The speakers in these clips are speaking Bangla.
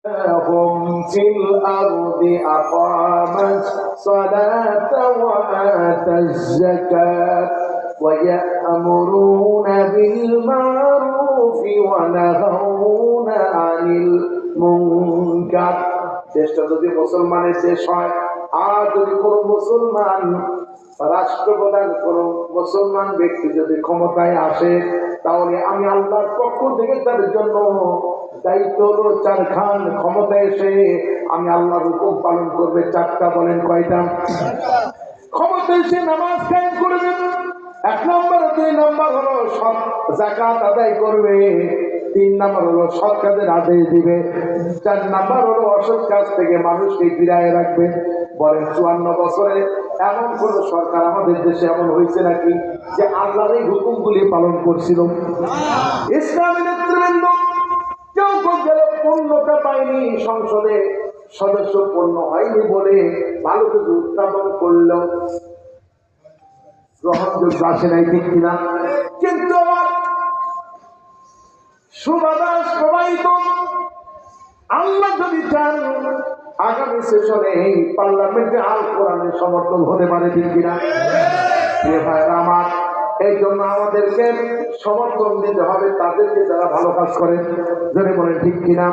هم في الأرض أقام الصلاة وآتى الزكاة ويأمرون بالمعروف ونهون عن المنكر দেশটা যদি মুসলমানের দেশ হয় আর যদি কোনো মুসলমান রাষ্ট্রপ্রধান কোন মুসলমান ব্যক্তি যদি ক্ষমতায় আসে তাহলে আমি আল্লাহর পক্ষ থেকে তার জন্য দায়িত্ব হলো চারখান ক্ষমতা এসে আমি আল্লাহর হুকুম পালন করবে। চারটা বলেন কয়টা? ক্ষমতা এসে নামাজ কায়েম করবে এক নম্বর, দুই নম্বর হলো সৎ যাকাত আদায় করবে, তিন নম্বর হলো সৎ কাজের আদেশ দিবে, চার নম্বর হলো অসৎ কাজ থেকে মানুষকে ফিরায় রাখবে। বলেন 54 বছরে এমন কোন সরকার আমাদের দেশে এমন হয়েছে নাকি যে আল্লাহর এই হুকুমগুলি পালন করছিল? ইসলামী নেতৃবৃন্দ কেউ কেউ গেল পূর্ণতা পায়নি, সংসদে সদস্য পূর্ণ হয়নি বলে ভালো কিছু উত্থাপন করলেও গ্রহণযোগ্য আসে নাই, ঠিক কিনা? কিন্তু আমার সুবাদাস প্রবাহিত আল্লাহ যদি চান আগামী সেশনে এই পার্লামেন্টে আল কোরআনের সমর্থন হতে পারে, ঠিক কিনা? আমার এই জন্য আমাদেরকে সমর্থন দিতে হবে তাদেরকে যারা ভালো কাজ করেন, যদি বলেন ঠিক কিনা?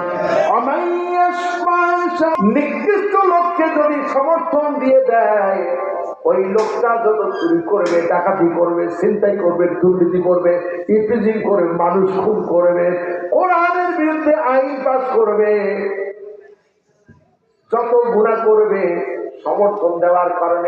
নির্দিষ্ট লোককে যদি সমর্থন দিয়ে দেয় ওই লোকটা যত চুরি করবে, ডাকাতি করবে, ছিনতাই করবে, দুর্নীতি করবে, ইফটিজিং করবে, মানুষ খুন করবে, কোরআনের বিরুদ্ধে আইন পাস করবে, যত গুনাহ করবে, সমর্থন দেওয়ার কারণে